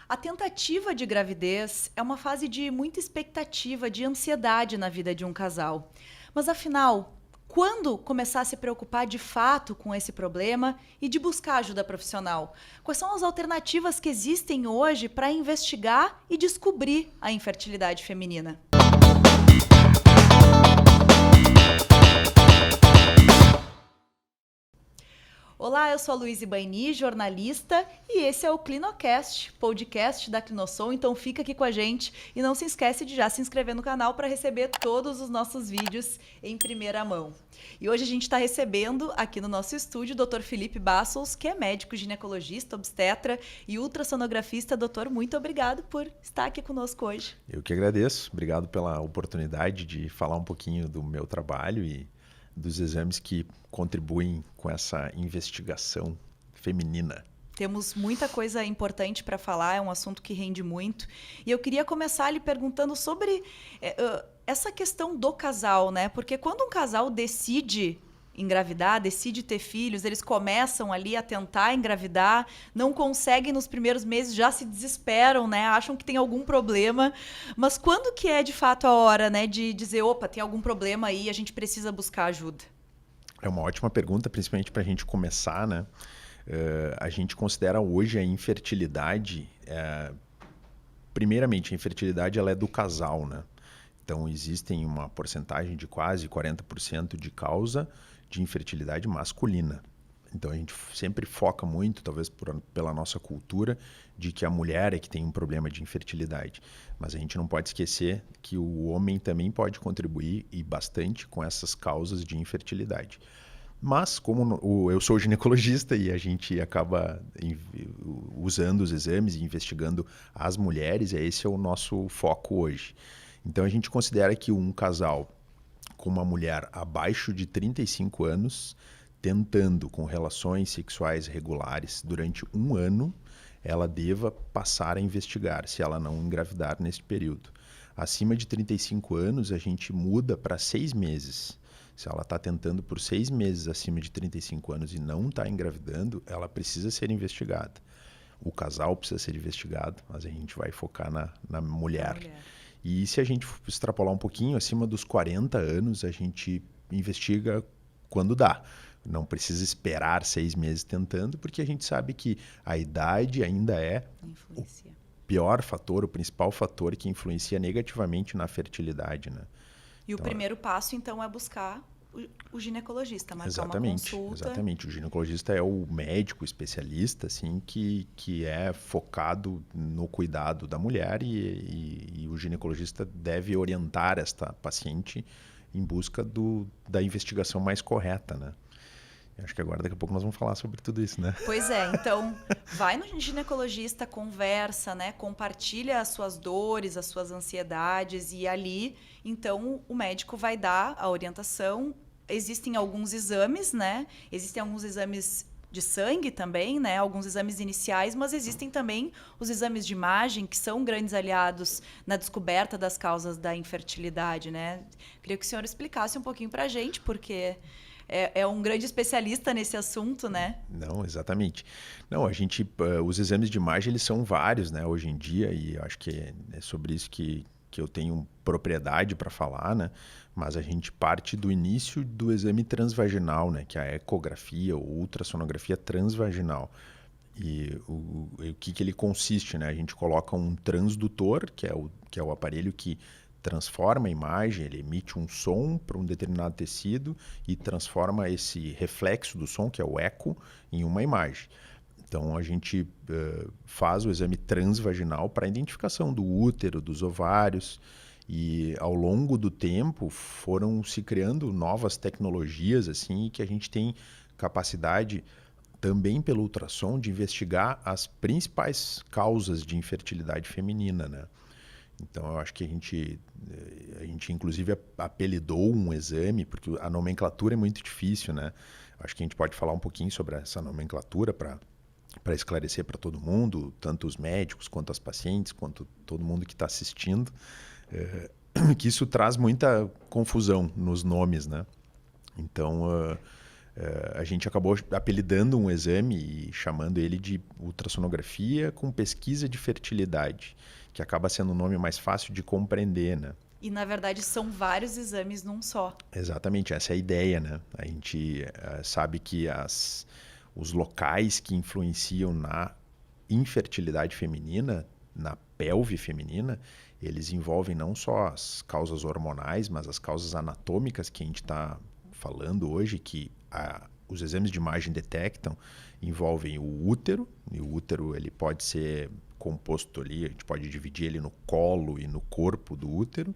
A tentativa de gravidez é uma fase de muita expectativa, de ansiedade na vida de um casal. Mas afinal, quando começar a se preocupar de fato com esse problema e de buscar ajuda profissional? Quais são as alternativas que existem hoje para investigar e descobrir a infertilidade feminina? Olá, eu sou a Luíse Baini, jornalista, e esse é o Clinocast, podcast da Clinosol. Então fica aqui com a gente e não se esquece de já se inscrever no canal para receber todos os nossos vídeos em primeira mão. E hoje a gente está recebendo aqui no nosso estúdio o Dr. Felipe Bassols, que é médico ginecologista, obstetra e ultrassonografista. Doutor, muito obrigado por estar aqui conosco hoje. Eu que agradeço. Obrigado pela oportunidade de falar um pouquinho do meu trabalho e dos exames que contribuem com essa investigação feminina. Temos muita coisa importante para falar, é um assunto que rende muito. E eu queria começar lhe perguntando sobre essa questão do casal, né? Porque quando um casal decide engravidar, decide ter filhos, eles começam ali a tentar engravidar, não conseguem nos primeiros meses, já se desesperam, né? Acham que tem algum problema. Mas quando que é de fato a hora, né, de dizer, opa, tem algum problema aí, a gente precisa buscar ajuda? É uma ótima pergunta, principalmente para a gente começar, né? A gente considera hoje a infertilidade, primeiramente, a infertilidade ela é do casal, né? Então, existem uma porcentagem de quase 40% de causa de infertilidade masculina. Então, a gente sempre foca muito, talvez pela nossa cultura, de que a mulher é que tem um problema de infertilidade. Mas a gente não pode esquecer que o homem também pode contribuir, e bastante, com essas causas de infertilidade. Mas, como eu sou ginecologista e a gente acaba usando os exames e investigando as mulheres, esse é o nosso foco hoje. Então, a gente considera que um casal com uma mulher abaixo de 35 anos, tentando com relações sexuais regulares durante um ano, ela deva passar a investigar, se ela não engravidar nesse período. Acima de 35 anos, a gente muda para 6 meses. Se ela está tentando por 6 meses acima de 35 anos e não está engravidando, ela precisa ser investigada. O casal precisa ser investigado, mas a gente vai focar na mulher. E se a gente extrapolar um pouquinho, acima dos 40 anos, a gente investiga quando dá. Não precisa esperar 6 meses tentando, porque a gente sabe que a idade ainda é o pior fator, o principal fator que influencia negativamente na fertilidade, né? E então, o primeiro passo, então, é buscar o ginecologista, marcar uma consulta. Exatamente. O ginecologista é o médico especialista, assim, que é focado no cuidado da mulher e o ginecologista deve orientar esta paciente em busca da investigação mais correta, né? Eu acho que agora, daqui a pouco, nós vamos falar sobre tudo isso, né? Pois é, então vai no ginecologista, conversa, né? Compartilha as suas dores, as suas ansiedades e ali, então, o médico vai dar a orientação. Existem alguns exames, né? Existem alguns exames de sangue também, né? Alguns exames iniciais, mas existem também os exames de imagem, que são grandes aliados na descoberta das causas da infertilidade, né? Queria que o senhor explicasse um pouquinho pra gente, porque é um grande especialista nesse assunto, né? Não, exatamente. Não, os exames de imagem, eles são vários, né, hoje em dia, e acho que é sobre isso que eu tenho propriedade para falar, né? Mas a gente parte do início do exame transvaginal, né, que é a ecografia ou ultrassonografia transvaginal. E o que ele consiste, né? A gente coloca um transdutor, que é o aparelho que transforma a imagem, ele emite um som para um determinado tecido e transforma esse reflexo do som, que é o eco, em uma imagem. Então, a gente faz o exame transvaginal para a identificação do útero, dos ovários, e ao longo do tempo foram se criando novas tecnologias, assim, que a gente tem capacidade também pelo ultrassom de investigar as principais causas de infertilidade feminina, né? Então, eu acho que a gente inclusive apelidou um exame, porque a nomenclatura é muito difícil, né? Acho que a gente pode falar um pouquinho sobre essa nomenclatura para esclarecer para todo mundo, tanto os médicos, quanto as pacientes, quanto todo mundo que está assistindo, que isso traz muita confusão nos nomes, né? Então, A gente acabou apelidando um exame e chamando ele de ultrassonografia com pesquisa de fertilidade, que acaba sendo um nome mais fácil de compreender, né? E, na verdade, são vários exames num só. Exatamente, essa é a ideia, né? A gente sabe que os locais que influenciam na infertilidade feminina, na pelve feminina, eles envolvem não só as causas hormonais, mas as causas anatômicas que a gente está falando hoje, que os exames de imagem detectam, envolvem o útero, e o útero ele pode ser composto ali, a gente pode dividir ele no colo e no corpo do útero,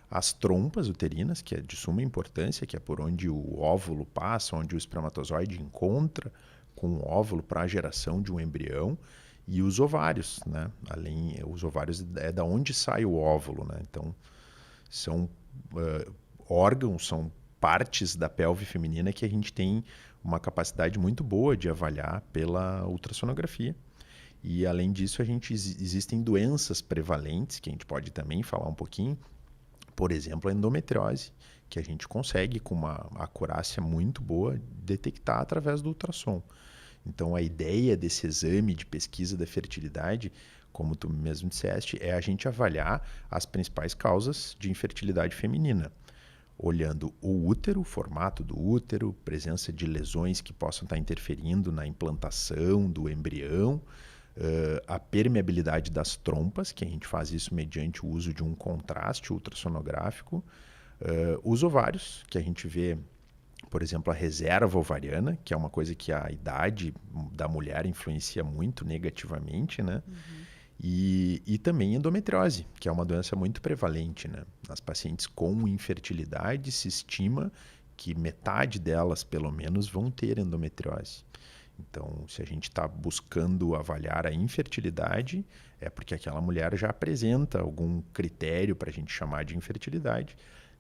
as trompas uterinas, que é de suma importância, que é por onde o óvulo passa, onde o espermatozoide encontra com o óvulo para a geração de um embrião, e os ovários, né? Os ovários é da onde sai o óvulo, né? Então, são órgãos, são partes da pelve feminina que a gente tem uma capacidade muito boa de avaliar pela ultrassonografia. E, além disso, existem doenças prevalentes, que a gente pode também falar um pouquinho, por exemplo, a endometriose, que a gente consegue, com uma acurácia muito boa, detectar através do ultrassom. Então, a ideia desse exame de pesquisa da fertilidade, como tu mesmo disseste, é a gente avaliar as principais causas de infertilidade feminina, olhando o útero, o formato do útero, presença de lesões que possam estar interferindo na implantação do embrião, a permeabilidade das trompas, que a gente faz isso mediante o uso de um contraste ultrassonográfico, os ovários, que a gente vê, por exemplo, a reserva ovariana, que é uma coisa que a idade da mulher influencia muito negativamente, né? E também endometriose, que é uma doença muito prevalente, né? Nas pacientes com infertilidade, se estima que metade delas, pelo menos, vão ter endometriose. Então, se a gente está buscando avaliar a infertilidade, é porque aquela mulher já apresenta algum critério para a gente chamar de infertilidade,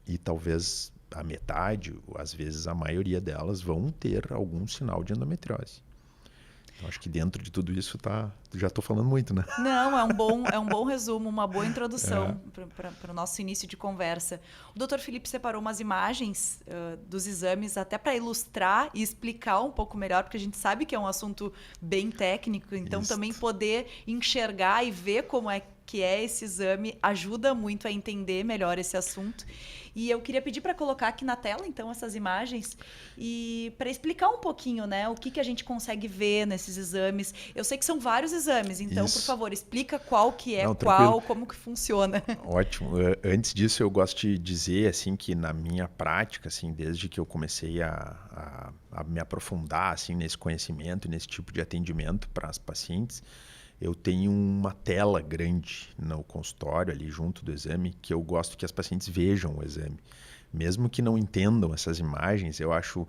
e talvez a metade, ou às vezes a maioria delas, vão ter algum sinal de endometriose. Então, acho que dentro de tudo isso já estou falando muito, né? Não, é um bom resumo, uma boa introdução para o nosso início de conversa. O Dr. Felipe separou umas imagens dos exames até para ilustrar e explicar um pouco melhor, porque a gente sabe que é um assunto bem técnico, então também poder enxergar e ver como é que é esse exame ajuda muito a entender melhor esse assunto. E eu queria pedir para colocar aqui na tela, então, essas imagens e para explicar um pouquinho, né, o que a gente consegue ver nesses exames. Eu sei que são vários exames, então, por favor, explica qual que é qual, como que funciona. Ótimo. Antes disso, eu gosto de dizer assim que na minha prática, assim, desde que eu comecei a me aprofundar assim nesse conhecimento, nesse tipo de atendimento para as pacientes, eu tenho uma tela grande no consultório, ali junto do exame, que eu gosto que as pacientes vejam o exame. Mesmo que não entendam essas imagens, eu acho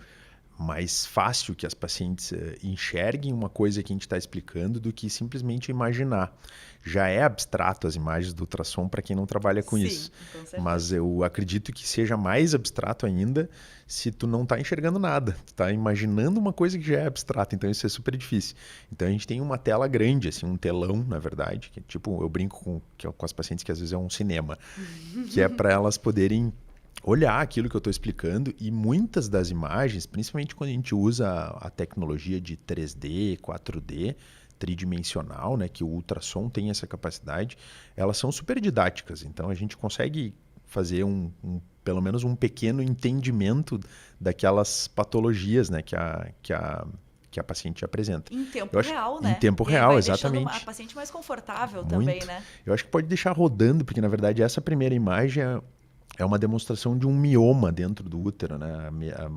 mais fácil que as pacientes enxerguem uma coisa que a gente está explicando do que simplesmente imaginar. Já é abstrato as imagens do ultrassom para quem não trabalha com isso. Com certeza. Mas eu acredito que seja mais abstrato ainda se tu não está enxergando nada. Tu está imaginando uma coisa que já é abstrata, então isso é super difícil. Então a gente tem uma tela grande, assim, um telão, na verdade, que tipo, eu brinco com as pacientes que às vezes é um cinema, que é para elas poderem olhar aquilo que eu estou explicando, e muitas das imagens, principalmente quando a gente usa a tecnologia de 3D, 4D, tridimensional, né, que o ultrassom tem essa capacidade, elas são super didáticas. Então a gente consegue fazer pelo menos um pequeno entendimento daquelas patologias, né, que a paciente apresenta. Em tempo real, né? Em tempo real, exatamente. Deixando a paciente mais confortável Muito. também, né? Eu acho que pode deixar rodando, porque na verdade essa primeira imagem é uma demonstração de um mioma dentro do útero, né?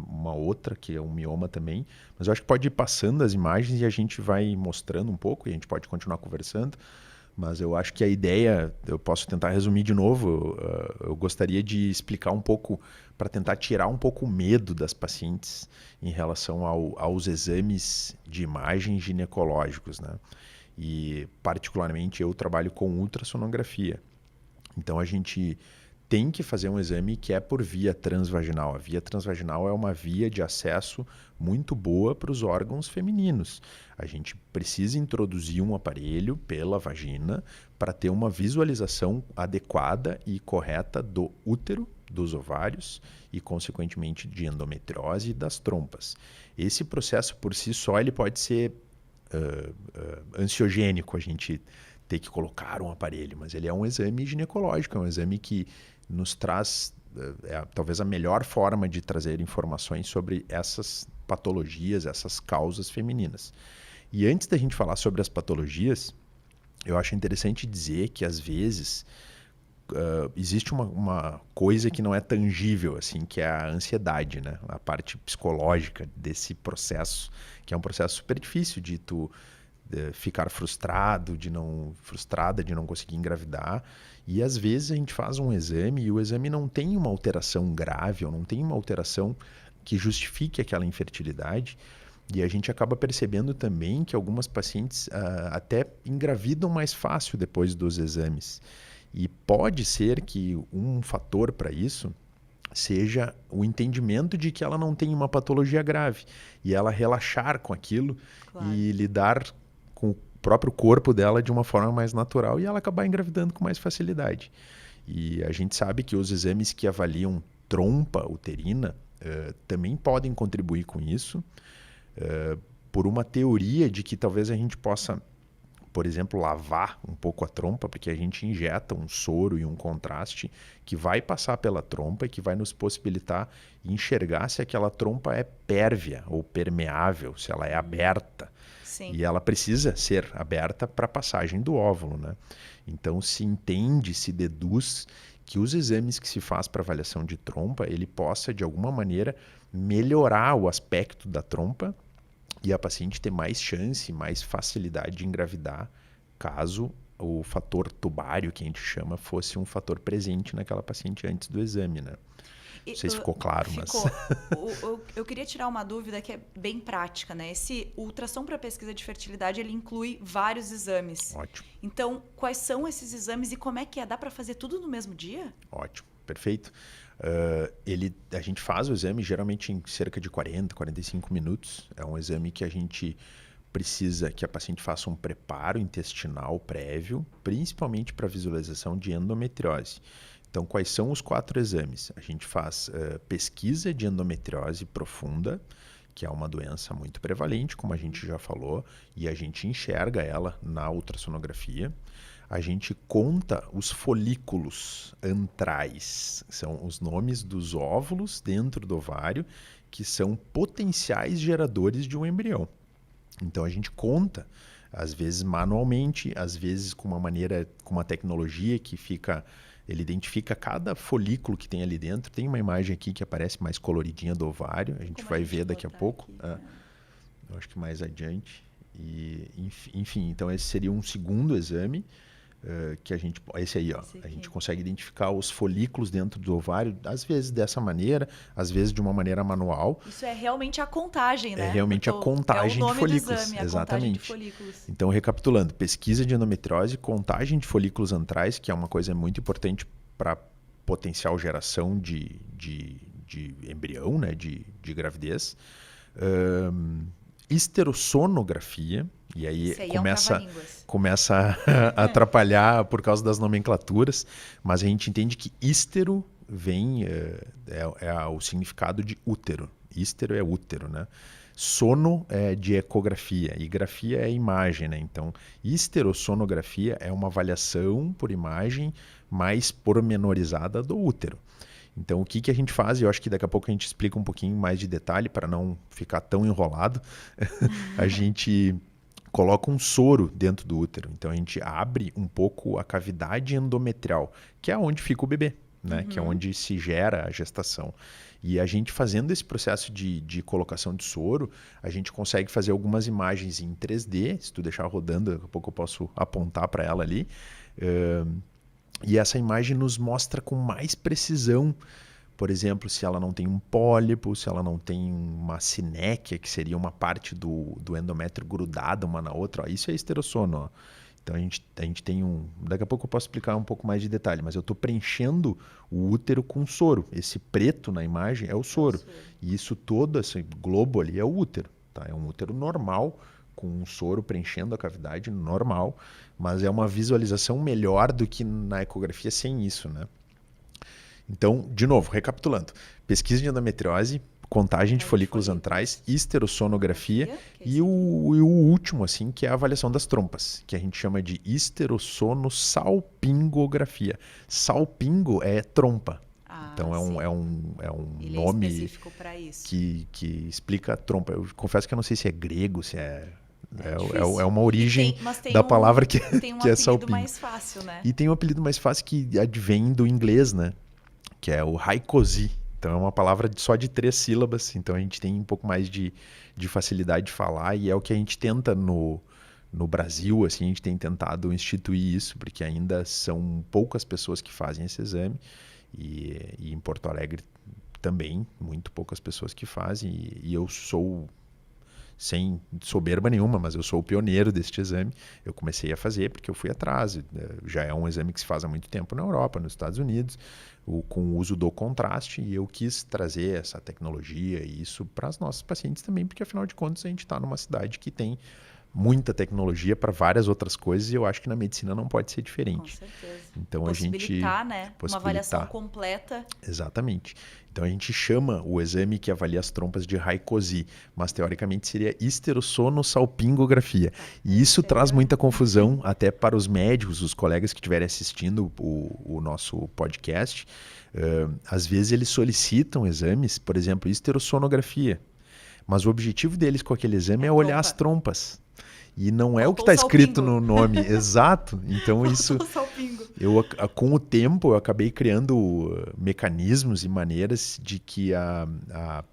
Uma outra que é um mioma também. Mas eu acho que pode ir passando as imagens e a gente vai mostrando um pouco e a gente pode continuar conversando. Mas eu acho que a ideia, eu posso tentar resumir de novo, eu gostaria de explicar um pouco, para tentar tirar um pouco o medo das pacientes em relação aos exames de imagem ginecológicos, né? E particularmente eu trabalho com ultrassonografia. Então a gente tem que fazer um exame que é por via transvaginal. A via transvaginal é uma via de acesso muito boa para os órgãos femininos. A gente precisa introduzir um aparelho pela vagina para ter uma visualização adequada e correta do útero, dos ovários e, consequentemente, de endometriose e das trompas. Esse processo, por si só, ele pode ser ansiogênico, a gente ter que colocar um aparelho, mas ele é um exame ginecológico, é um exame que nos traz talvez a melhor forma de trazer informações sobre essas patologias, essas causas femininas. E antes da gente falar sobre as patologias, eu acho interessante dizer que às vezes existe uma coisa que não é tangível, assim, que é a ansiedade, né? A parte psicológica desse processo, que é um processo super difícil de tu ficar frustrada de não conseguir engravidar. E às vezes a gente faz um exame e o exame não tem uma alteração grave ou não tem uma alteração que justifique aquela infertilidade. E a gente acaba percebendo também que algumas pacientes até engravidam mais fácil depois dos exames. E pode ser que um fator para isso seja o entendimento de que ela não tem uma patologia grave e ela relaxar com aquilo e lidar com o próprio corpo dela de uma forma mais natural e ela acabar engravidando com mais facilidade. E a gente sabe que os exames que avaliam trompa uterina também podem contribuir com isso, por uma teoria de que talvez a gente possa, por exemplo, lavar um pouco a trompa, porque a gente injeta um soro e um contraste que vai passar pela trompa e que vai nos possibilitar enxergar se aquela trompa é pérvia ou permeável, se ela é aberta. Sim. E ela precisa ser aberta para a passagem do óvulo, né? Então se entende, se deduz que os exames que se faz para avaliação de trompa, ele possa de alguma maneira melhorar o aspecto da trompa e a paciente ter mais chance, mais facilidade de engravidar, caso o fator tubário, que a gente chama, fosse um fator presente naquela paciente antes do exame, né? Não sei se ficou claro, ficou. mas... Eu queria tirar uma dúvida que é bem prática, né? Esse ultrassom para pesquisa de fertilidade, ele inclui vários exames. Ótimo. Então, quais são esses exames e como é que é? Dá para fazer tudo no mesmo dia? Ótimo, perfeito. A gente faz o exame geralmente em cerca de 40, 45 minutos. É um exame que a gente precisa que a paciente faça um preparo intestinal prévio, principalmente para visualização de endometriose. Então, quais são os 4 exames? A gente faz pesquisa de endometriose profunda, que é uma doença muito prevalente, como a gente já falou, e a gente enxerga ela na ultrassonografia. A gente conta os folículos antrais, são os nomes dos óvulos dentro do ovário, que são potenciais geradores de um embrião. Então a gente conta, às vezes manualmente, às vezes com uma tecnologia que ele identifica cada folículo que tem ali dentro. Tem uma imagem aqui que aparece mais coloridinha do ovário, a gente vai ver daqui a pouco. Aqui, eu acho que mais adiante. E, enfim, então esse seria um segundo exame. Que esse aí, ó, a gente consegue identificar os folículos dentro do ovário, às vezes dessa maneira, às vezes de uma maneira manual. Isso é realmente a contagem, né? É realmente a contagem de folículos. Exame, exatamente. De folículos. Então, recapitulando, pesquisa de endometriose, contagem de folículos antrais, que é uma coisa muito importante para potencial geração de embrião, né, de gravidez. Esterosonografia, e aí começa a atrapalhar por causa das nomenclaturas, mas a gente entende que ístero vem, o significado de útero. Ístero é útero, né? Sono é de ecografia e grafia é imagem, né? Então, esterosonografia é uma avaliação por imagem mais pormenorizada do útero. Então, o que a gente faz, e eu acho que daqui a pouco a gente explica um pouquinho mais de detalhe para não ficar tão enrolado, a gente coloca um soro dentro do útero. Então, a gente abre um pouco a cavidade endometrial, que é onde fica o bebê, né? Que é onde se gera a gestação. E a gente fazendo esse processo de colocação de soro, a gente consegue fazer algumas imagens em 3D. Se tu deixar rodando, daqui a pouco eu posso apontar para ela ali. E essa imagem nos mostra com mais precisão, por exemplo, se ela não tem um pólipo, se ela não tem uma sinéquia, que seria uma parte do endométrio grudada uma na outra. Ó, isso é esterossono. Ó. Então a gente tem Daqui a pouco eu posso explicar um pouco mais de detalhe, mas eu estou preenchendo o útero com soro. Esse preto na imagem é o soro. E isso todo, esse globo ali é o útero. Tá? É um útero normal, com um soro preenchendo a cavidade normal, mas é uma visualização melhor do que na ecografia sem isso, né? Então, de novo, recapitulando. Pesquisa de endometriose, contagem de folículos antrais, histerossonografia e o último, assim, que é a avaliação das trompas, que a gente chama de histerossonossalpingografia. Salpingo é trompa. Então é um Ele nome é específico para isso. que explica a trompa. Eu confesso que eu não sei se é grego, se é difícil. uma origem tem da palavra que, tem um que é apelido salpingo. mais fácil, né? E tem um apelido mais fácil que advém do inglês, né? Que é o Hycosi. Então é uma palavra só de 3 sílabas, então a gente tem um pouco mais de facilidade de falar e é o que a gente tenta no Brasil, assim, a gente tem tentado instituir isso, porque ainda são poucas pessoas que fazem esse exame e em Porto Alegre também, muito poucas pessoas que fazem e eu sou, sem soberba nenhuma, mas eu sou o pioneiro deste exame. Eu comecei a fazer porque eu fui atrás. Já é um exame que se faz há muito tempo na Europa, nos Estados Unidos, com o uso do contraste, e eu quis trazer essa tecnologia e isso para as nossas pacientes também, porque afinal de contas a gente está numa cidade que tem muita tecnologia para várias outras coisas e eu acho que na medicina não pode ser diferente. Com certeza. Então Possibilitar, né? Uma avaliação completa. Exatamente. Então a gente chama o exame que avalia as trompas de Hycosi, mas teoricamente seria histerossonossalpingografia. E isso traz muita confusão até para os médicos, os colegas que estiverem assistindo o nosso podcast. Às vezes eles solicitam exames, por exemplo, histerossonografia. Mas o objetivo deles com aquele exame é olhar as trompas. E não é o que está escrito no nome. Exato. Então isso, com o tempo, eu acabei criando mecanismos e maneiras de que a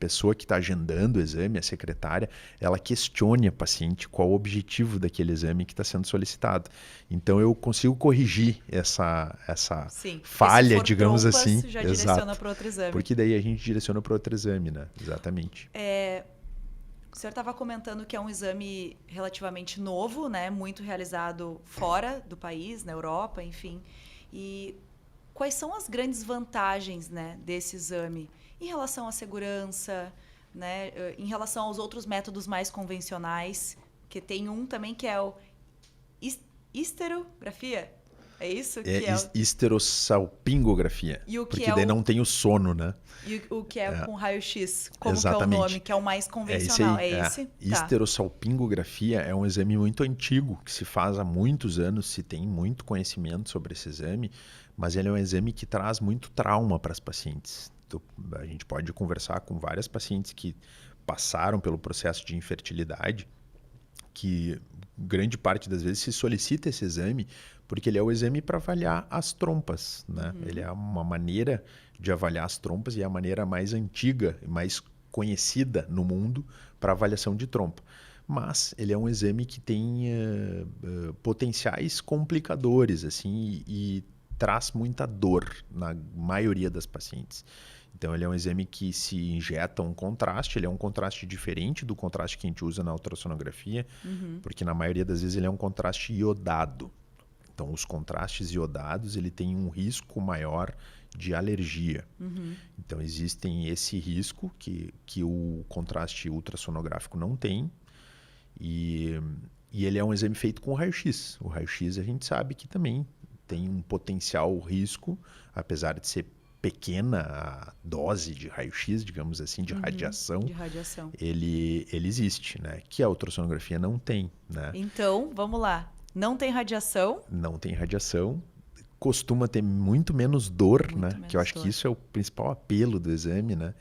pessoa que está agendando o exame, a secretária, ela questione a paciente qual o objetivo daquele exame que está sendo solicitado. Então eu consigo corrigir essa falha, digamos trompas, assim. Já direciona para outro exame. Porque daí a gente direciona para outro exame, né? Exatamente. O senhor estava comentando que é um exame relativamente novo, né? Muito realizado fora do país, na Europa, enfim. E quais são as grandes vantagens, né, desse exame em relação à segurança, né, em relação aos outros métodos mais convencionais, que tem um também que é o histerografia? É isso? Histerossalpingografia. E o que porque daí não tem o sono, né? E o que é com raio-x? Como Exatamente. que é o nome? Que é o mais convencional. É esse? Tá. Histerossalpingografia é um exame muito antigo, que se faz há muitos anos, se tem muito conhecimento sobre esse exame, mas ele é um exame que traz muito trauma para as pacientes. A gente pode conversar com várias pacientes que passaram pelo processo de infertilidade, que grande parte das vezes se solicita esse exame porque ele é o exame para avaliar as trompas, né? Ele é uma maneira de avaliar as trompas e é a maneira mais antiga e mais conhecida no mundo para avaliação de trompa. Mas ele é um exame que tem potenciais complicadores assim, e traz muita dor na maioria das pacientes. Então ele é um exame que se injeta um contraste, ele é um contraste diferente do contraste que a gente usa na ultrassonografia, porque na maioria das vezes ele é um contraste iodado. Então os contrastes iodados ele tem um risco maior de alergia. Então existem esse risco que o contraste ultrassonográfico não tem e ele é um exame feito com raio-x. O raio-x a gente sabe que também tem um potencial risco, apesar de ser pequena a dose de raio-x, digamos assim, de radiação, ele existe, né? Que a ultrassonografia não tem, né? Então, vamos lá. Não tem radiação? Não tem radiação. Costuma ter muito menos dor, né? Que eu acho que isso é o principal apelo do exame, né?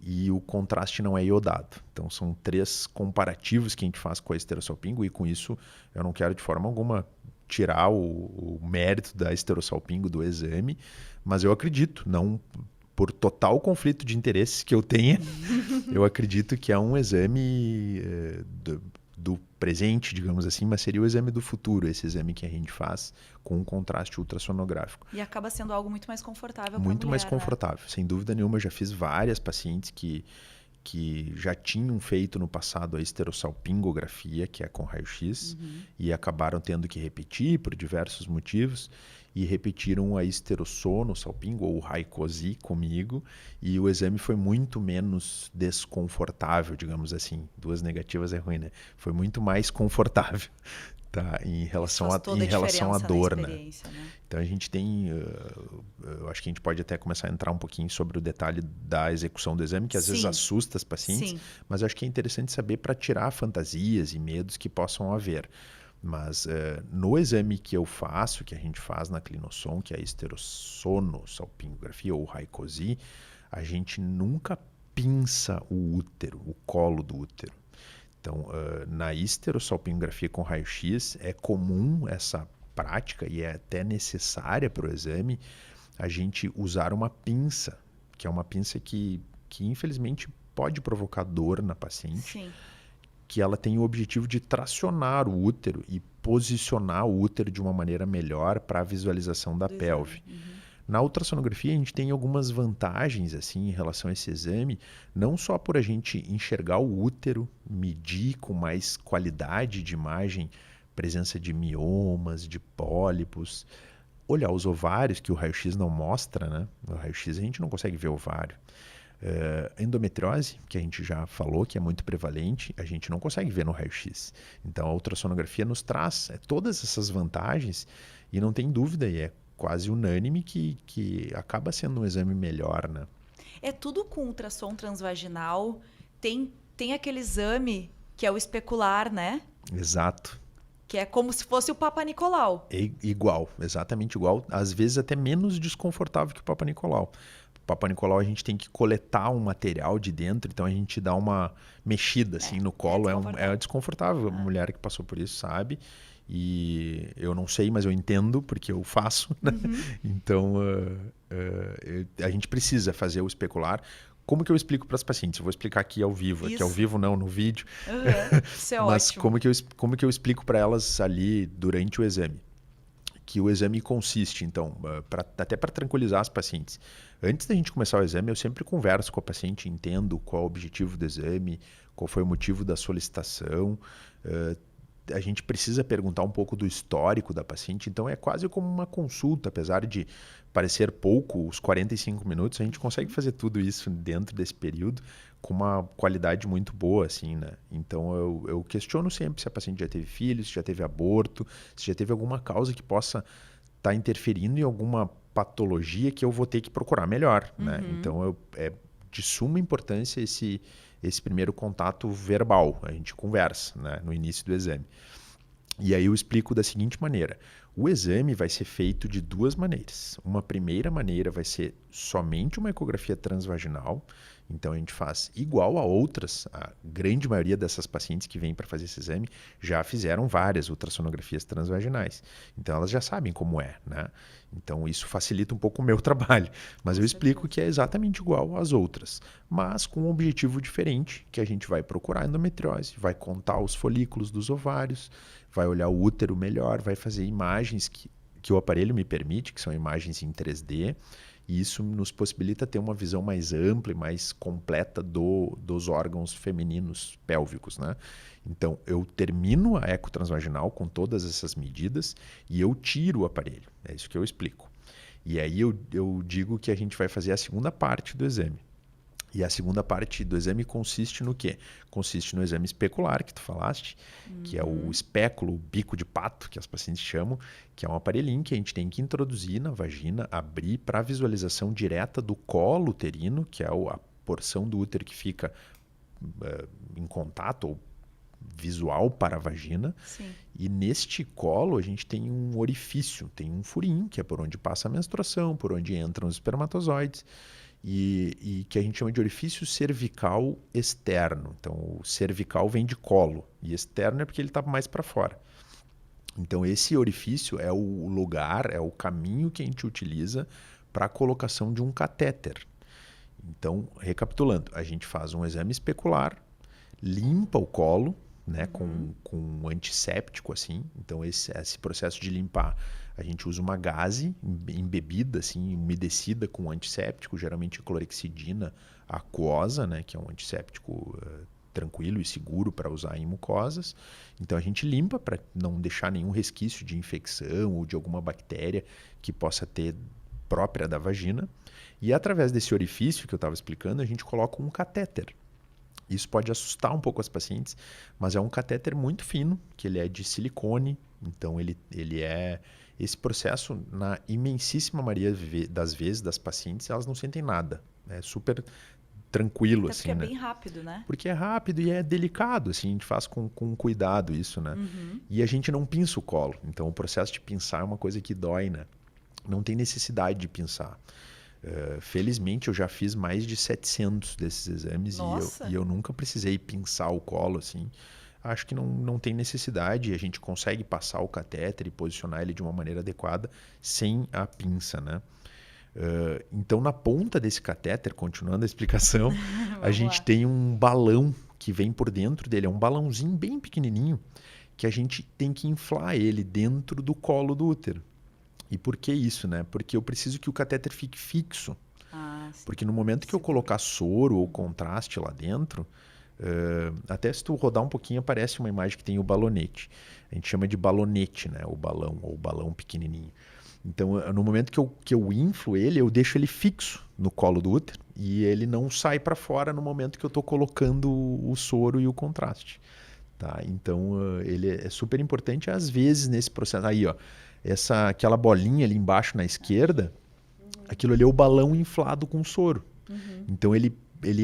E o contraste não é iodado. Então, são 3 comparativos que a gente faz com a histerossalpingo e com isso eu não quero de forma alguma tirar o mérito da histerossalpingo do exame, mas eu acredito, não por total conflito de interesses que eu tenha, eu acredito que é um exame do presente, digamos assim, mas seria o exame do futuro, esse exame que a gente faz com um contraste ultrassonográfico. E acaba sendo algo muito mais confortável para a mulher, muito mais confortável, né? Sem dúvida nenhuma. Eu já fiz várias pacientes que já tinham feito no passado a histerossalpingografia, que é com raio-x, e acabaram tendo que repetir por diversos motivos, e repetiram a histerossonossalpingo ou Hycosi comigo, e o exame foi muito menos desconfortável, digamos assim. 2 negativas é ruim, né? Foi muito mais confortável. Tá, Isso faz toda em a relação à diferença na dor, né? experiência, né? Então a gente tem, eu acho que a gente pode até começar a entrar um pouquinho sobre o detalhe da execução do exame, que às vezes Sim, assusta as pacientes, sim. mas eu acho que é interessante saber para tirar fantasias e medos que possam haver. Mas no exame que eu faço, que a gente faz na Clinosson, que é a esterossonosalpingografia ou Raycosi, a gente nunca pinça o útero, o colo do útero. Então, na esterossalpingografia com raio-x, é comum essa prática e é até necessária para o exame a gente usar uma pinça, que é uma pinça que infelizmente pode provocar dor na paciente, Sim, que ela tem o objetivo de tracionar o útero e posicionar o útero de uma maneira melhor para a visualização da do exame. pelve. Na ultrassonografia, a gente tem algumas vantagens assim em relação a esse exame, não só por a gente enxergar o útero, medir com mais qualidade de imagem presença de miomas, de pólipos, olhar os ovários, que o raio-x não mostra, né? No raio-x a gente não consegue ver ovário. Endometriose, que a gente já falou que é muito prevalente, a gente não consegue ver no raio-x. Então a ultrassonografia nos traz todas essas vantagens e não tem dúvida, e é quase unânime que acaba sendo um exame melhor, né? É tudo com ultrassom transvaginal. Tem aquele exame que é o especular, né? Exato. Que é como se fosse o Papa Nicolau. É igual, exatamente igual. Às vezes até menos desconfortável que o Papa Nicolau. O Papa Nicolau a gente tem que coletar um material de dentro, então a gente dá uma mexida assim no colo. É desconfortável. A mulher que passou por isso sabe. E eu não sei, mas eu entendo porque eu faço, né? Então a gente precisa fazer o especular. Como que eu explico para as pacientes? Eu vou explicar aqui ao vivo. Aqui ao Isso. vivo não, no vídeo. Isso é Mas ótimo. como que eu explico para elas ali durante o exame? Que o exame consiste, então, até para tranquilizar as pacientes. Antes da gente começar o exame, eu sempre converso com a paciente, entendo qual é o objetivo do exame, qual foi o motivo da solicitação. A gente precisa perguntar um pouco do histórico da paciente, então é quase como uma consulta, apesar de parecer pouco, os 45 minutos, a gente consegue fazer tudo isso dentro desse período com uma qualidade muito boa, assim, né? Então eu questiono sempre se a paciente já teve filhos, se já teve aborto, se já teve alguma causa que possa estar interferindo em alguma patologia que eu vou ter que procurar melhor, né? Então é de suma importância esse primeiro contato verbal, a gente conversa, né, no início do exame. E aí eu explico da seguinte maneira: o exame vai ser feito de duas maneiras. Uma primeira maneira vai ser somente uma ecografia transvaginal. Então a gente faz igual a outras, a grande maioria dessas pacientes que vêm para fazer esse exame já fizeram várias ultrassonografias transvaginais. Então elas já sabem como é, né? Então isso facilita um pouco o meu trabalho, mas eu explico que é exatamente igual às outras, mas com um objetivo diferente, que a gente vai procurar endometriose, vai contar os folículos dos ovários, vai olhar o útero melhor, vai fazer imagens que o aparelho me permite, que são imagens em 3D, e isso nos possibilita ter uma visão mais ampla e mais completa dos órgãos femininos pélvicos, né? Então, eu termino a eco transvaginal com todas essas medidas e eu tiro o aparelho. É isso que eu explico. E aí eu digo que a gente vai fazer a segunda parte do exame. E a segunda parte do exame consiste no quê? Consiste no exame especular, que tu falaste, que é o espéculo, o bico de pato, que as pacientes chamam, que é um aparelhinho que a gente tem que introduzir na vagina, abrir para visualização direta do colo uterino, que é a porção do útero que fica em contato ou visual para a vagina. Sim. E neste colo a gente tem um orifício, tem um furinho, que é por onde passa a menstruação, por onde entram os espermatozoides. E que a gente chama de orifício cervical externo. Então, o cervical vem de colo e externo é porque ele está mais para fora. Então, esse orifício é o lugar, é o caminho que a gente utiliza para a colocação de um catéter. Então, recapitulando, a gente faz um exame especular, limpa o colo, né, com um antisséptico, assim. Então, esse processo de limpar, a gente usa uma gaze embebida, assim, umedecida com antisséptico, geralmente clorexidina aquosa, né, que é um antisséptico tranquilo e seguro para usar em mucosas. Então, a gente limpa para não deixar nenhum resquício de infecção ou de alguma bactéria que possa ter própria da vagina. E através desse orifício que eu estava explicando, a gente coloca um catéter. Isso pode assustar um pouco as pacientes, mas é um catéter muito fino, que ele é de silicone, então ele é... Esse processo, na imensíssima maioria das vezes das pacientes, elas não sentem nada. É super tranquilo, Até assim, porque é né? bem rápido, né? Porque é rápido e é delicado, assim, a gente faz com cuidado isso, né? E a gente não pinça o colo, então o processo de pinçar é uma coisa que dói, né? Não tem necessidade de pinçar. Felizmente eu já fiz mais de 700 desses exames Nossa! e eu nunca precisei pinçar o colo, assim. Acho que não tem necessidade, a gente consegue passar o catéter e posicionar ele de uma maneira adequada sem a pinça, né? Então, na ponta desse catéter, continuando a explicação, a Vamos gente lá. tem um balão que vem por dentro dele. É um balãozinho bem pequenininho que a gente tem que inflar ele dentro do colo do útero. E por que isso, né? Porque eu preciso que o catéter fique fixo. Ah, sim. Porque no momento que eu colocar soro ou contraste lá dentro, até se tu rodar um pouquinho aparece uma imagem que tem o balonete. A gente chama de balonete, né? O balão ou o balão pequenininho. Então, no momento que eu inflo ele, eu deixo ele fixo no colo do útero e ele não sai para fora no momento que eu estou colocando o soro e o contraste. Tá? Então, ele é super importante às vezes nesse processo. Aí, ó, aquela bolinha ali embaixo na esquerda, aquilo ali é o balão inflado com soro. Então, ele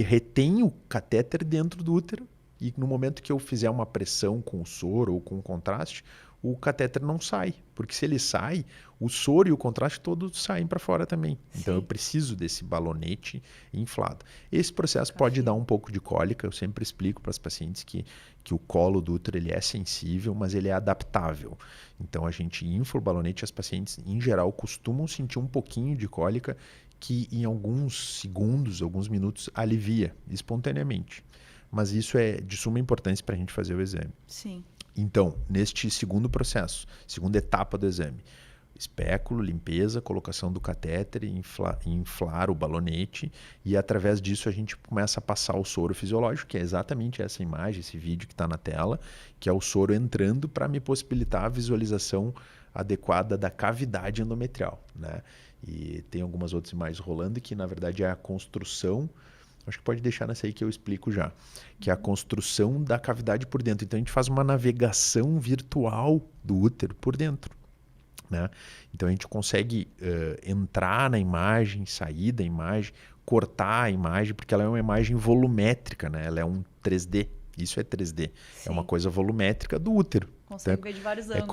retém o catéter dentro do útero e no momento que eu fizer uma pressão com o soro ou com o contraste, o catéter não sai, porque se ele sai, o soro e o contraste todos saem para fora também. Então eu Sim. preciso desse balonete inflado. Esse processo pode dar um pouco de cólica, eu sempre explico para as pacientes que o colo do útero ele é sensível, mas ele é adaptável. Então a gente infla o balonete, as pacientes em geral costumam sentir um pouquinho de cólica que em alguns segundos, alguns minutos alivia espontaneamente. Mas isso é de suma importância para a gente fazer o exame. Sim. Então, neste segundo processo, segunda etapa do exame, espéculo, limpeza, colocação do catéter, inflar o balonete e através disso a gente começa a passar o soro fisiológico, que é exatamente essa imagem, esse vídeo que está na tela, que é o soro entrando para me possibilitar a visualização adequada da cavidade endometrial, né? E tem algumas outras imagens rolando que na verdade é a construção. Acho que pode deixar nessa aí que eu explico já. Que é a construção da cavidade por dentro. Então a gente faz uma navegação virtual do útero por dentro. Né? Então a gente consegue entrar na imagem, sair da imagem, cortar a imagem, porque ela é uma imagem volumétrica, né? Ela é um 3D. Isso é 3D. É uma Sim. coisa volumétrica do útero. Consegue ver de vários É ângulos.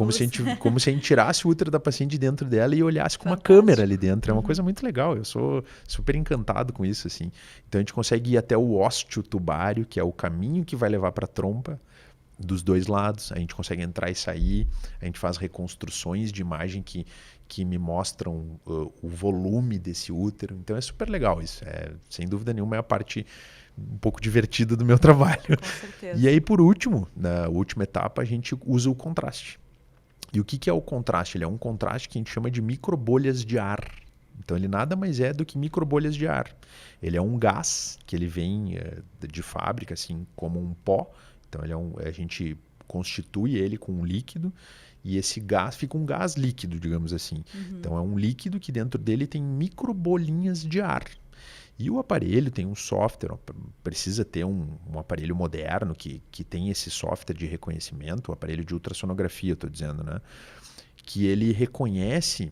como se a gente tirasse o útero da paciente de dentro dela e olhasse com uma Fantástico. câmera ali dentro. É uma coisa muito legal. Eu sou super encantado com isso, assim. Então a gente consegue ir até o ósteo tubário, que é o caminho que vai levar para a trompa, dos dois lados. A gente consegue entrar e sair. A gente faz reconstruções de imagem que me mostram o volume desse útero. Então é super legal isso. Sem dúvida nenhuma é a parte um pouco divertida do meu trabalho. Com certeza. E aí, por último, na última etapa, a gente usa o contraste. E o que é o contraste? Ele é um contraste que a gente chama de microbolhas de ar. Então, ele nada mais é do que microbolhas de ar. Ele é um gás que ele vem de fábrica, assim, como um pó. Então, a gente constitui ele com um líquido e esse gás fica um gás líquido, digamos assim. Então, é um líquido que dentro dele tem microbolinhas de ar. E o aparelho tem um software, precisa ter um aparelho moderno que tem esse software de reconhecimento, o aparelho de ultrassonografia, estou dizendo, né? Que ele reconhece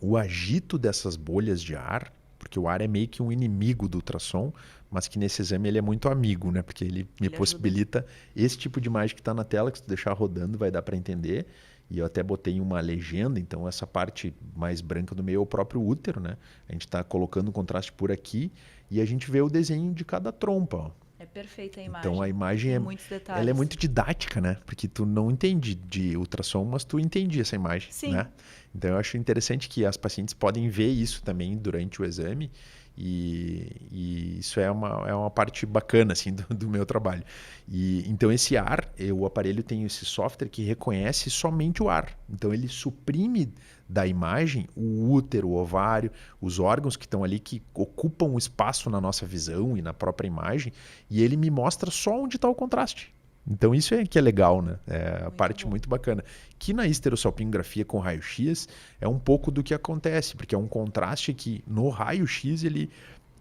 o agito dessas bolhas de ar, porque o ar é meio que um inimigo do ultrassom, mas que nesse exame ele é muito amigo, né? Porque ele me possibilita esse tipo de imagem que está na tela, que se tu deixar rodando vai dar para entender. E eu até botei uma legenda, então essa parte mais branca do meio é o próprio útero, né? A gente está colocando o contraste por aqui e a gente vê o desenho de cada trompa. Ó. É perfeita a imagem. Então a imagem Tem muitos detalhes. ela é muito didática, né? Porque tu não entende de ultrassom, mas tu entende essa imagem, Sim. né? Então eu acho interessante que as pacientes podem ver isso também durante o exame e isso é uma parte bacana assim do meu trabalho. E então esse ar, o aparelho tem esse software que reconhece somente o ar. Então ele suprime da imagem o útero, o ovário, os órgãos que estão ali que ocupam o espaço na nossa visão e na própria imagem, e ele me mostra só onde está o contraste. Então isso é que é legal, né? É a parte muito bacana. Que na esterossalpingografia com raio-x é um pouco do que acontece, porque é um contraste que no raio-x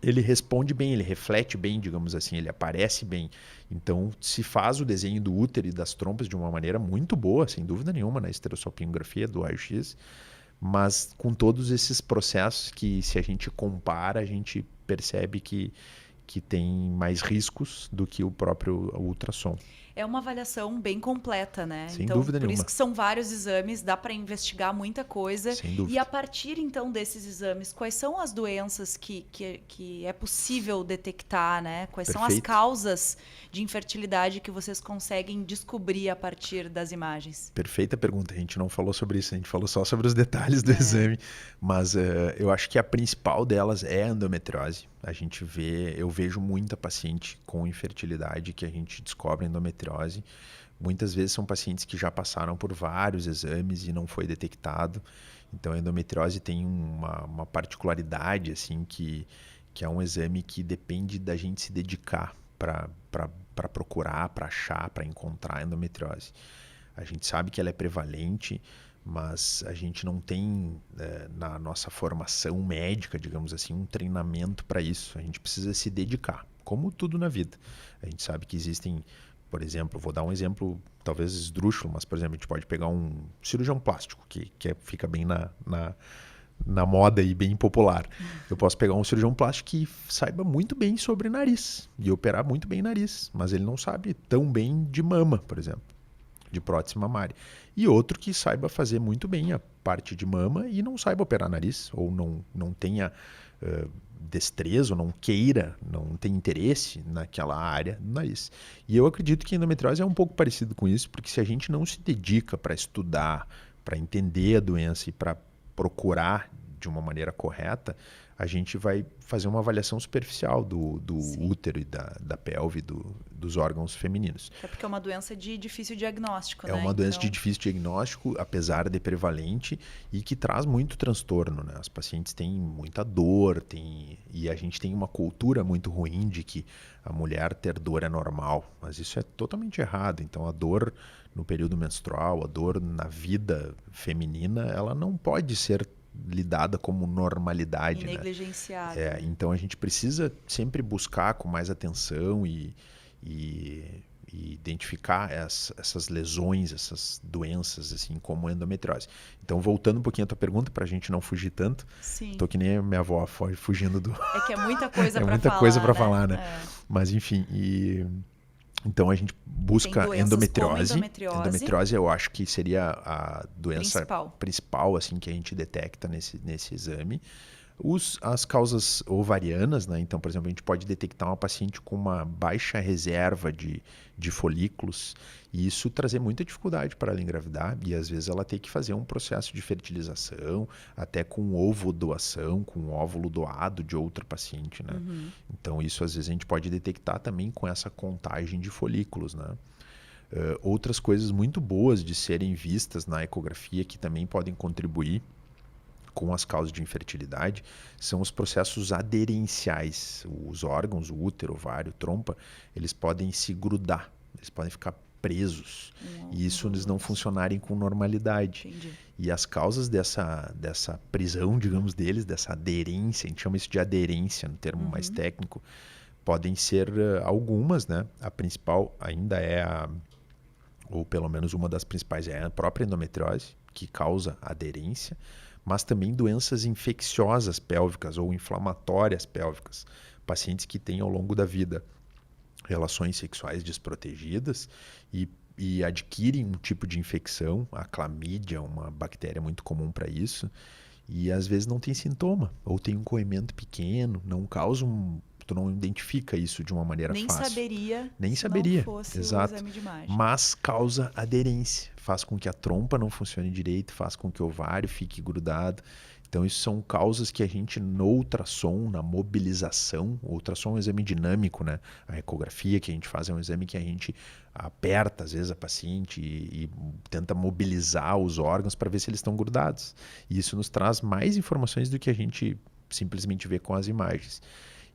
ele responde bem, ele reflete bem, digamos assim, ele aparece bem. Então, se faz o desenho do útero e das trompas de uma maneira muito boa, sem dúvida nenhuma, na estereossalpingografia do raio-x, mas com todos esses processos que, se a gente compara, a gente percebe que tem mais riscos do que o próprio ultrassom. É uma avaliação bem completa, né? Sem então, dúvida por isso nenhuma. que são vários exames, dá para investigar muita coisa. Sem dúvida. E a partir, então, desses exames, quais são as doenças que é possível detectar, né? Quais são as Perfeito. causas de infertilidade que vocês conseguem descobrir a partir das imagens? Perfeita pergunta. A gente não falou sobre isso, a gente falou só sobre os detalhes do exame. Mas eu acho que a principal delas é a endometriose. Eu vejo muita paciente com infertilidade que a gente descobre endometriose. Muitas vezes são pacientes que já passaram por vários exames e não foi detectado. Então a endometriose tem uma particularidade assim que é um exame que depende da gente se dedicar para procurar, para achar, para encontrar a endometriose. A gente sabe que ela é prevalente, mas a gente não tem na nossa formação médica, digamos assim, um treinamento para isso. A gente precisa se dedicar, como tudo na vida. A gente sabe que existem, por exemplo, vou dar um exemplo talvez esdrúxulo, mas, por exemplo, a gente pode pegar um cirurgião plástico, fica bem na moda e bem popular. Eu posso pegar um cirurgião plástico que saiba muito bem sobre nariz e operar muito bem nariz, mas ele não sabe tão bem de mama, por exemplo, de prótese mamária. E outro que saiba fazer muito bem a parte de mama e não saiba operar nariz, ou não tenha destreza, ou não queira, não tem interesse naquela área do nariz. E eu acredito que a endometriose é um pouco parecido com isso, porque se a gente não se dedica para estudar, para entender a doença e para procurar de uma maneira correta, a gente vai fazer uma avaliação superficial do útero e da pelve, dos órgãos femininos. É porque é uma doença de difícil diagnóstico, né? É uma doença de difícil diagnóstico, apesar de prevalente, e que traz muito transtorno, né? As pacientes têm muita dor, e a gente tem uma cultura muito ruim de que a mulher ter dor é normal, mas isso é totalmente errado. Então a dor no período menstrual, a dor na vida feminina, ela não pode ser lidada como normalidade, e negligenciada. Né? Então a gente precisa sempre buscar com mais atenção e identificar essas lesões, essas doenças, assim como a endometriose. Então, voltando um pouquinho à tua pergunta, para a gente não fugir tanto, tô que nem a minha avó fugindo do... É que é muita coisa é para muita falar, coisa para né? falar, né? Mas, enfim, então a gente busca endometriose. Endometriose eu acho que seria a doença principal assim, que a gente detecta nesse exame. As causas ovarianas, né? Então, por exemplo, a gente pode detectar uma paciente com uma baixa reserva de folículos e isso trazer muita dificuldade para ela engravidar e às vezes ela tem que fazer um processo de fertilização, até com ovo doação, com óvulo doado de outra paciente, né? Então, isso às vezes a gente pode detectar também com essa contagem de folículos, né? Outras coisas muito boas de serem vistas na ecografia que também podem contribuir com as causas de infertilidade são os processos aderenciais. Os órgãos, o útero, ovário, trompa, eles podem se grudar, eles podem ficar presos. E isso eles não funcionarem com normalidade. Entendi. E as causas dessa prisão, digamos, deles, dessa aderência, a gente chama isso de aderência, no termo mais técnico, podem ser algumas, né? A principal ainda ou pelo menos uma das principais é a própria endometriose, que causa aderência, mas também doenças infecciosas pélvicas ou inflamatórias pélvicas. Pacientes que têm ao longo da vida relações sexuais desprotegidas e adquirem um tipo de infecção, a clamídia, uma bactéria muito comum para isso, e às vezes não tem sintoma, ou tem um corrimento pequeno, não causa tu não identifica isso de uma maneira fácil. Nem saberia, não fosse exato. o exame de imagem. Mas causa aderência, faz com que a trompa não funcione direito, faz com que o ovário fique grudado. Então isso são causas que a gente no ultrassom, na mobilização, o ultrassom é um exame dinâmico, né? A ecografia que a gente faz é um exame que a gente aperta às vezes a paciente e tenta mobilizar os órgãos para ver se eles estão grudados. E isso nos traz mais informações do que a gente simplesmente vê com as imagens.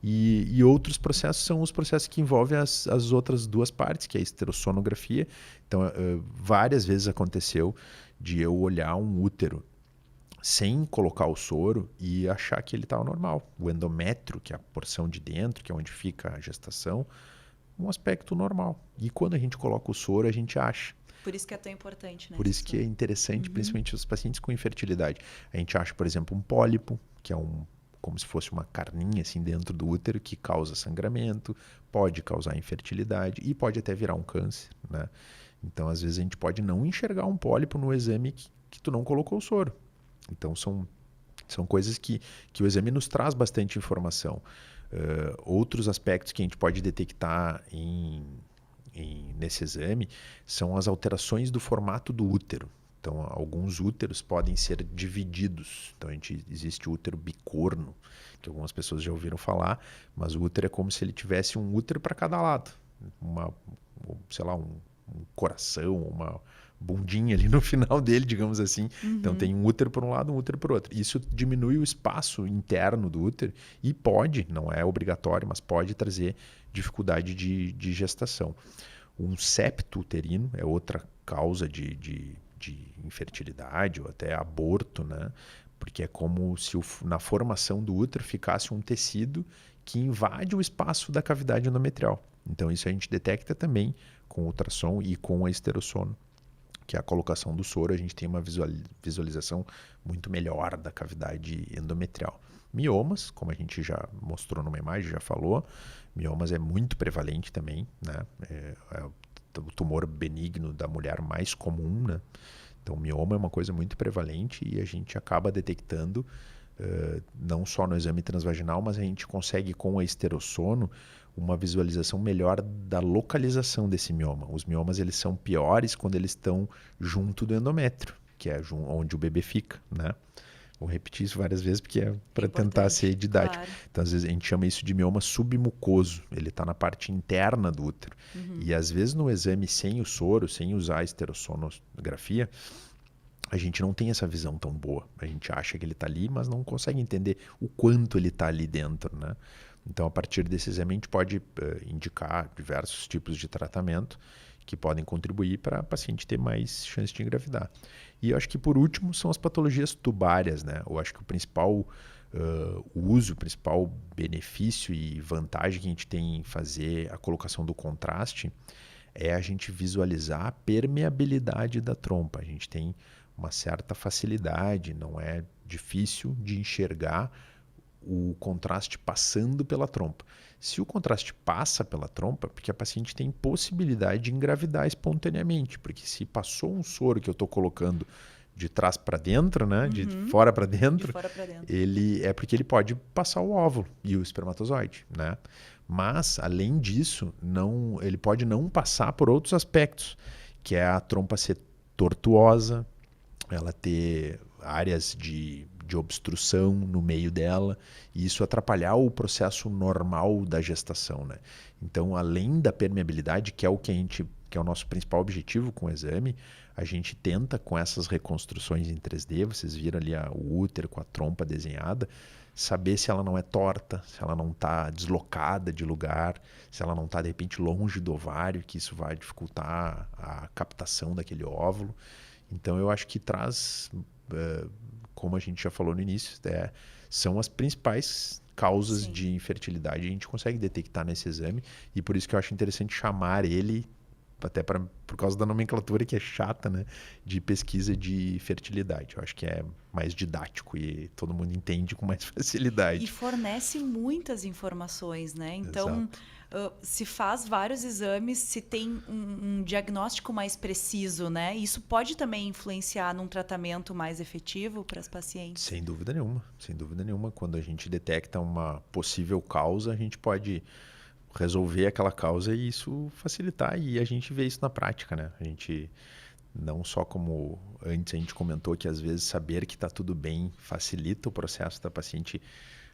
E outros processos são os processos que envolvem as outras duas partes, que é a esterosonografia. Então, várias vezes aconteceu de eu olhar um útero sem colocar o soro e achar que ele estava normal. O endométrio, que é a porção de dentro, que é onde fica a gestação, um aspecto normal. E quando a gente coloca o soro, a gente acha. Por isso que é tão importante, né? Por isso que é interessante, principalmente os pacientes com infertilidade. A gente acha, por exemplo, um pólipo, que é como se fosse uma carninha assim dentro do útero que causa sangramento, pode causar infertilidade e pode até virar um câncer, né? Então, às vezes a gente pode não enxergar um pólipo no exame que tu não colocou o soro. Então, são coisas que o exame nos traz bastante informação. Outros aspectos que a gente pode detectar nesse exame são as alterações do formato do útero. Então, alguns úteros podem ser divididos. Então, existe o útero bicorno, que algumas pessoas já ouviram falar, mas o útero é como se ele tivesse um útero para cada lado. Sei lá, um coração, uma bundinha ali no final dele, digamos assim. Então, tem um útero por um lado, um útero por outro. Isso diminui o espaço interno do útero e pode, não é obrigatório, mas pode trazer dificuldade de gestação. Um septo uterino é outra causa de infertilidade ou até aborto, né? Porque é como se na formação do útero ficasse um tecido que invade o espaço da cavidade endometrial. Então, isso a gente detecta também com ultrassom e com a esterossono, que é a colocação do soro. A gente tem uma visualização muito melhor da cavidade endometrial. Miomas, como a gente já mostrou numa imagem, já falou, miomas é muito prevalente também, né? É o tumor benigno da mulher mais comum, né? Então, mioma é uma coisa muito prevalente e a gente acaba detectando não só no exame transvaginal, mas a gente consegue com a esterossono uma visualização melhor da localização desse mioma. Os miomas eles são piores quando eles estão junto do endométrio, que é onde o bebê fica, né? Vou repetir isso várias vezes porque é para tentar ser didático. Claro. Então, às vezes, a gente chama isso de mioma submucoso. Ele está na parte interna do útero. E, às vezes, no exame sem o soro, sem usar a esterossonografia, a gente não tem essa visão tão boa. A gente acha que ele está ali, mas não consegue entender o quanto ele está ali dentro, né? Então, a partir desse exame, a gente pode indicar diversos tipos de tratamento que podem contribuir para a paciente ter mais chance de engravidar. E eu acho que, por último, são as patologias tubárias, né? Eu acho que o principal uso, o principal benefício e vantagem que a gente tem em fazer a colocação do contraste é a gente visualizar a permeabilidade da trompa. A gente tem uma certa facilidade, não é difícil de enxergar o contraste passando pela trompa. Se o contraste passa pela trompa, porque a paciente tem possibilidade de engravidar espontaneamente, porque se passou um soro que eu estou colocando de trás para dentro, né, de fora para dentro, porque ele pode passar o óvulo e o espermatozoide, né? Mas além disso, ele pode não passar por outros aspectos, que é a trompa ser tortuosa, ela ter áreas de obstrução no meio dela e isso atrapalhar o processo normal da gestação, né? Então, além da permeabilidade, que é o nosso principal objetivo com o exame, a gente tenta com essas reconstruções em 3D, vocês viram ali o útero com a trompa desenhada, saber se ela não é torta, se ela não está deslocada de lugar, se ela não está de repente longe do ovário, que isso vai dificultar a captação daquele óvulo. Então, eu acho que traz, como a gente já falou no início, são as principais causas de infertilidade. A gente consegue detectar nesse exame e por isso que eu acho interessante chamar ele, até por causa da nomenclatura que é chata, né, de pesquisa de fertilidade. Eu acho que é mais didático e todo mundo entende com mais facilidade. E fornece muitas informações, né? Então, se faz vários exames, se tem um diagnóstico mais preciso, né? Isso pode também influenciar num tratamento mais efetivo para as pacientes? Sem dúvida nenhuma, sem dúvida nenhuma. Quando a gente detecta uma possível causa, a gente pode resolver aquela causa e isso facilitar. E a gente vê isso na prática, né? A gente, não só como antes a gente comentou, que às vezes saber que está tudo bem facilita o processo da paciente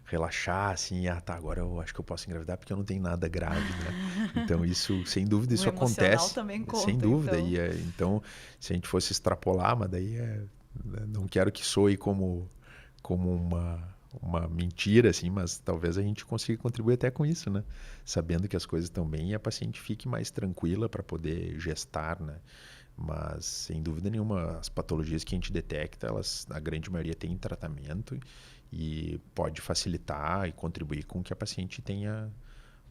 relaxar, assim, tá, agora eu acho que eu posso engravidar porque eu não tenho nada grave, né? Então isso, sem dúvida, isso acontece. Também conta, sem dúvida. Então. E então, se a gente fosse extrapolar, mas daí não quero que soe como uma mentira, assim, mas talvez a gente consiga contribuir até com isso, né? Sabendo que as coisas estão bem e a paciente fique mais tranquila para poder gestar, né? Mas, sem dúvida nenhuma, as patologias que a gente detecta, elas, a grande maioria tem tratamento e pode facilitar e contribuir com que a paciente tenha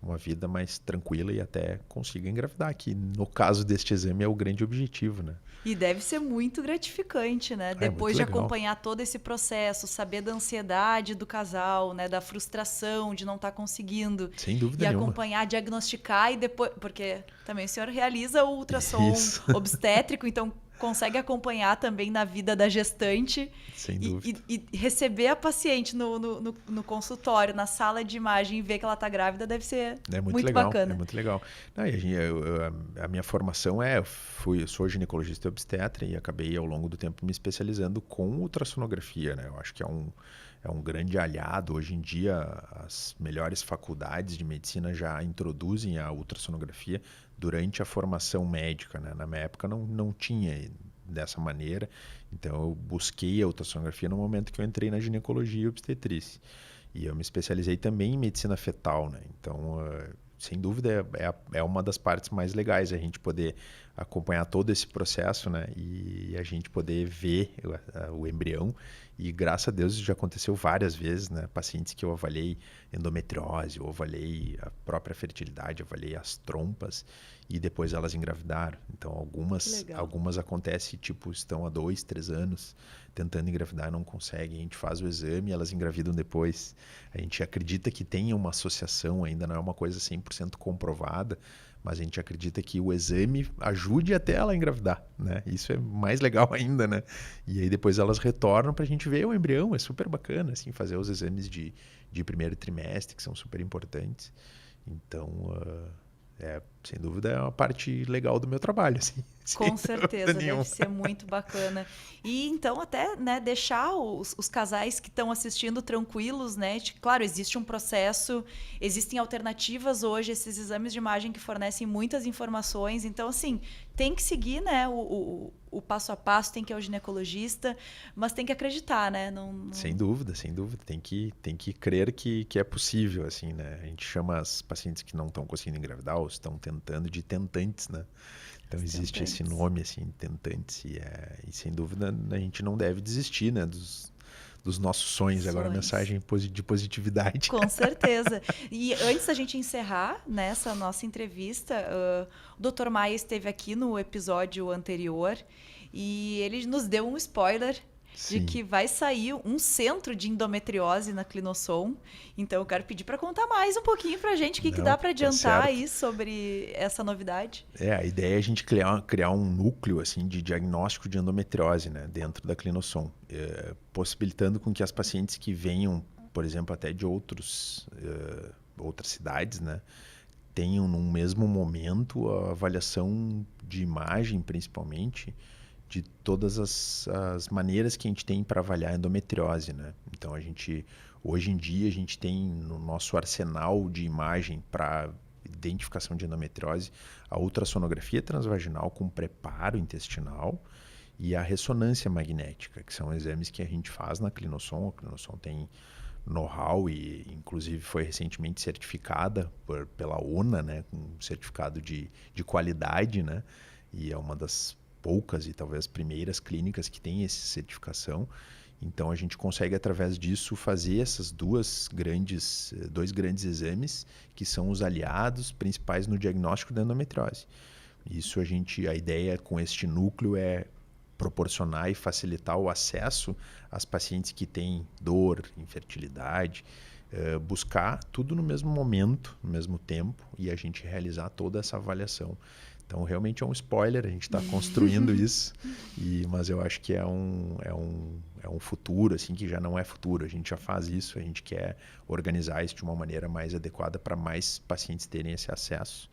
uma vida mais tranquila e até consiga engravidar, que no caso deste exame é o grande objetivo, né? E deve ser muito gratificante, né? É muito Depois de legal. acompanhar todo esse processo, saber da ansiedade do casal, né? Da frustração de não estar conseguindo. Sem dúvida E nenhuma. acompanhar, diagnosticar e depois... Porque também o senhor realiza o ultrassom Isso. obstétrico, então consegue acompanhar também na vida da gestante Sem dúvida. e receber a paciente no consultório, na sala de imagem e ver que ela está grávida deve ser É muito muito legal, bacana. é muito legal. Não, e a minha formação eu sou ginecologista e obstetra e acabei ao longo do tempo me especializando com ultrassonografia, né? Eu acho que é um grande aliado. Hoje em dia, as melhores faculdades de medicina já introduzem a ultrassonografia durante a formação médica, né? Na minha época não tinha dessa maneira, então eu busquei a ultrassonografia no momento que eu entrei na ginecologia e obstetrícia. E eu me especializei também em medicina fetal, né? Então, sem dúvida, é uma das partes mais legais a gente poder acompanhar todo esse processo, né? E a gente poder ver o embrião. E graças a Deus já aconteceu várias vezes, né? Pacientes que eu avaliei endometriose, eu avaliei a própria fertilidade, avaliei as trompas e depois elas engravidaram. Então, algumas acontecem, tipo, estão há 2, 3 anos tentando engravidar, não conseguem. A gente faz o exame e elas engravidam depois. A gente acredita que tem uma associação, ainda não é uma coisa 100% comprovada, mas a gente acredita que o exame ajude até ela a engravidar, né? Isso é mais legal ainda, né? E aí depois elas retornam para a gente ver o embrião, é super bacana, assim, fazer os exames de primeiro trimestre, que são super importantes. Então, sem dúvida, é uma parte legal do meu trabalho, assim. Com certeza, deve ser muito bacana. E então até, né, deixar os casais que estão assistindo tranquilos, né? Claro, existe um processo, existem alternativas hoje, esses exames de imagem que fornecem muitas informações. Então, assim, tem que seguir, né, o passo a passo, tem que ir ao ginecologista, mas tem que acreditar, né? Sem dúvida, sem dúvida. Tem que crer que é possível, assim, né? A gente chama as pacientes que não estão conseguindo engravidar ou estão tentando de tentantes, né? Então existe esse nome, assim, tentantes, e sem dúvida a gente não deve desistir, né, dos nossos sonhos. Agora a mensagem de positividade. Com certeza. E antes da gente encerrar nessa nossa entrevista, o Dr. Maia esteve aqui no episódio anterior e ele nos deu um spoiler de que vai sair um centro de endometriose na Clinossom. Então eu quero pedir para contar mais um pouquinho para a gente o que dá para adiantar aí sobre essa novidade. A ideia é a gente criar um núcleo assim de diagnóstico de endometriose, né, dentro da Clinossom, possibilitando com que as pacientes que venham, por exemplo, até de outras cidades, né, tenham no mesmo momento a avaliação de imagem, principalmente, de todas as maneiras que a gente tem para avaliar a endometriose, né? Então, hoje em dia, a gente tem no nosso arsenal de imagem para identificação de endometriose a ultrassonografia transvaginal com preparo intestinal e a ressonância magnética, que são exames que a gente faz na Clinossom. A Clinossom tem know-how e, inclusive, foi recentemente certificada pela ONA, né? Com um certificado de qualidade, né? E é uma das poucas e talvez primeiras clínicas que têm essa certificação. Então a gente consegue através disso fazer esses dois grandes exames que são os aliados principais no diagnóstico da endometriose. Isso a ideia com este núcleo é proporcionar e facilitar o acesso às pacientes que têm dor, infertilidade, buscar tudo no mesmo momento, no mesmo tempo, e a gente realizar toda essa avaliação. Então, realmente é um spoiler, a gente está construindo isso, mas eu acho que é um futuro, assim, que já não é futuro. A gente já faz isso, a gente quer organizar isso de uma maneira mais adequada para mais pacientes terem esse acesso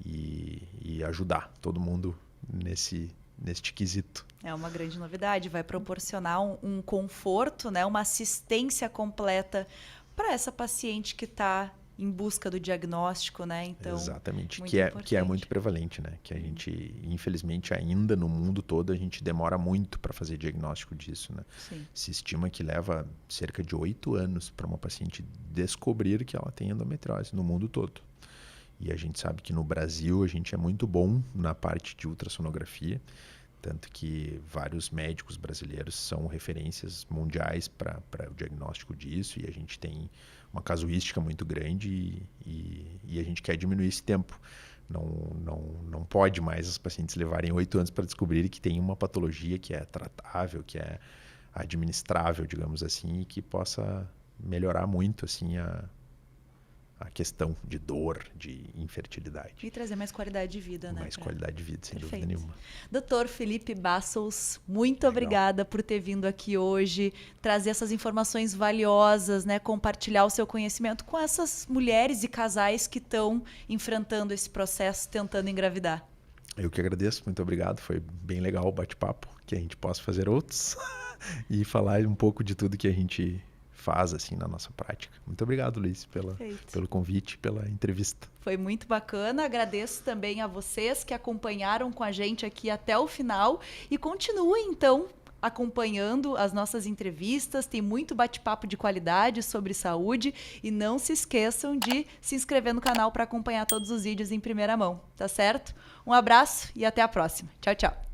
e ajudar todo mundo neste quesito. É uma grande novidade, vai proporcionar um conforto, né, uma assistência completa para essa paciente que está em busca do diagnóstico, né? Então, exatamente, que é muito prevalente, né? Que a gente, infelizmente, ainda no mundo todo, a gente demora muito para fazer diagnóstico disso, né? Sim. Se estima que leva cerca de 8 anos para uma paciente descobrir que ela tem endometriose no mundo todo. E a gente sabe que no Brasil a gente é muito bom na parte de ultrassonografia, tanto que vários médicos brasileiros são referências mundiais para o diagnóstico disso, e a gente tem uma casuística muito grande e a gente quer diminuir esse tempo. Não pode mais os pacientes levarem 8 anos para descobrir que tem uma patologia que é tratável, que é administrável, digamos assim, e que possa melhorar muito assim a questão de dor, de infertilidade. E trazer mais qualidade de vida, né? Mais qualidade de vida, sem Perfeito. dúvida nenhuma. Dr. Felipe Bassos, muito obrigada por ter vindo aqui hoje, trazer essas informações valiosas, né? Compartilhar o seu conhecimento com essas mulheres e casais que estão enfrentando esse processo, tentando engravidar. Eu que agradeço, muito obrigado. Foi bem legal o bate-papo, que a gente possa fazer outros e falar um pouco de tudo que a gente faz assim na nossa prática. Muito obrigado, Luiz, pelo convite, pela entrevista. Foi muito bacana. Agradeço também a vocês que acompanharam com a gente aqui até o final e continuem então acompanhando as nossas entrevistas. Tem muito bate-papo de qualidade sobre saúde e não se esqueçam de se inscrever no canal para acompanhar todos os vídeos em primeira mão, tá certo? Um abraço e até a próxima. Tchau, tchau.